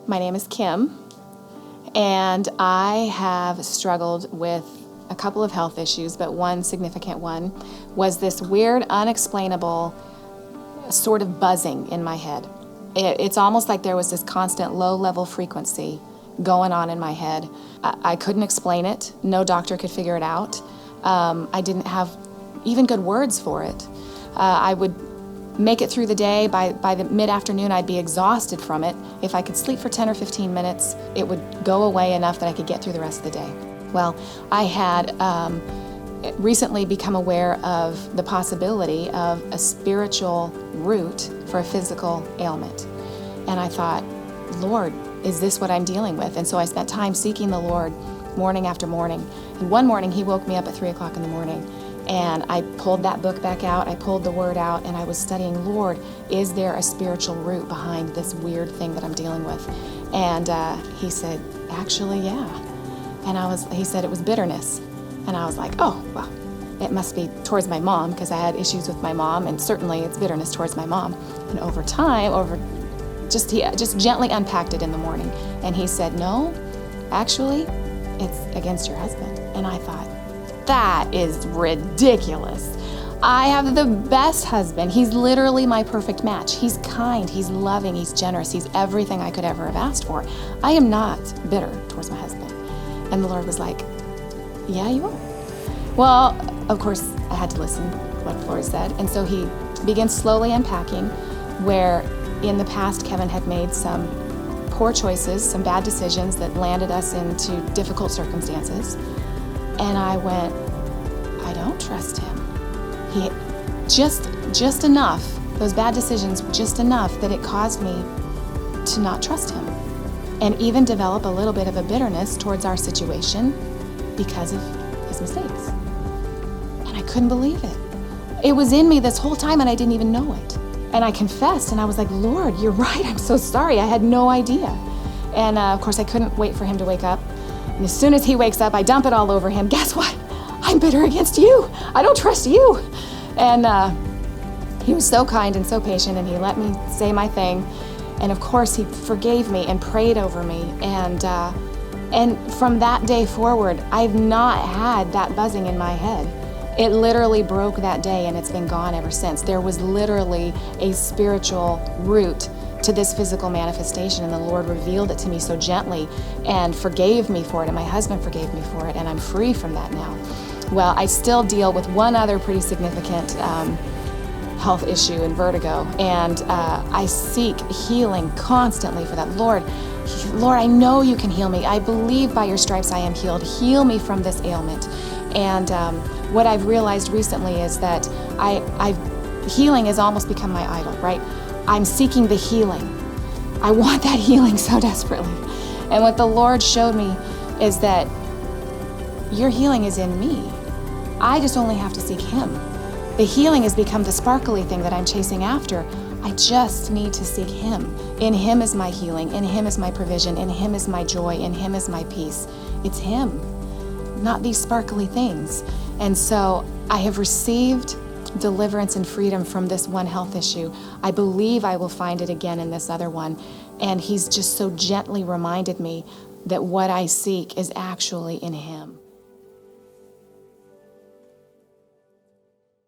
My name is Kim, and I have struggled with a couple of health issues, but one significant one was this weird, unexplainable sort of buzzing in my head. It's almost like there was this constant low-level frequency going on in my head. I couldn't explain it. No doctor could figure it out. I didn't have even good words for it. I would make it through the day. By the mid-afternoon, I'd be exhausted from it. If I could sleep for 10 or 15 minutes, it would go away enough that I could get through the rest of the day. Well, I had recently become aware of the possibility of a spiritual root for a physical ailment. And I thought, Lord, is this what I'm dealing with? And so I spent time seeking the Lord morning after morning. And one morning, he woke me up at 3 o'clock in the morning. And I pulled that book back out, I pulled the word out, and I was studying, Lord, is there a spiritual root behind this weird thing that I'm dealing with? And he said, actually, yeah. And he said it was bitterness. And I was like, oh, well, it must be towards my mom, because I had issues with my mom, and certainly it's bitterness towards my mom. And over time, he just gently unpacked it in the morning. And he said, no, actually, it's against your husband. And I thought, that is ridiculous. I have the best husband. He's literally my perfect match. He's kind, he's loving, he's generous, he's everything I could ever have asked for. I am not bitter towards my husband. And the Lord was like, yeah, you are. Well, of course, I had to listen to what the Lord said. And so he began slowly unpacking where in the past Kevin had made some poor choices, some bad decisions that landed us into difficult circumstances. And I went, I don't trust him. He just enough, those bad decisions, just enough that it caused me to not trust him and even develop a little bit of a bitterness towards our situation because of his mistakes. And I couldn't believe it. It was in me this whole time and I didn't even know it. And I confessed and I was like, Lord, you're right. I'm so sorry. I had no idea. And of course, I couldn't wait for him to wake up. And as soon as he wakes up, I dump it all over him. Guess what? I'm bitter against you. I don't trust you. And he was so kind and so patient, and he let me say my thing. And of course, he forgave me and prayed over me. And from that day forward, I've not had that buzzing in my head. It literally broke that day, and it's been gone ever since. There was literally a spiritual root to this physical manifestation, and the Lord revealed it to me so gently and forgave me for it, and my husband forgave me for it, and I'm free from that now. Well, I still deal with one other pretty significant health issue in vertigo, and I seek healing constantly for that. Lord, I know you can heal me. I believe by your stripes I am healed. Heal me from this ailment. And what I've realized recently is that healing has almost become my idol, right? I'm seeking the healing. I want that healing so desperately. And what the Lord showed me is that your healing is in me. I just only have to seek him. The healing has become the sparkly thing that I'm chasing after. I just need to seek him. In him is my healing. In him is my provision. In him is my joy. In him is my peace. It's him, not these sparkly things. And so I have received deliverance and freedom from this one health issue. I believe I will find it again in this other one. And he's just so gently reminded me that what I seek is actually in him.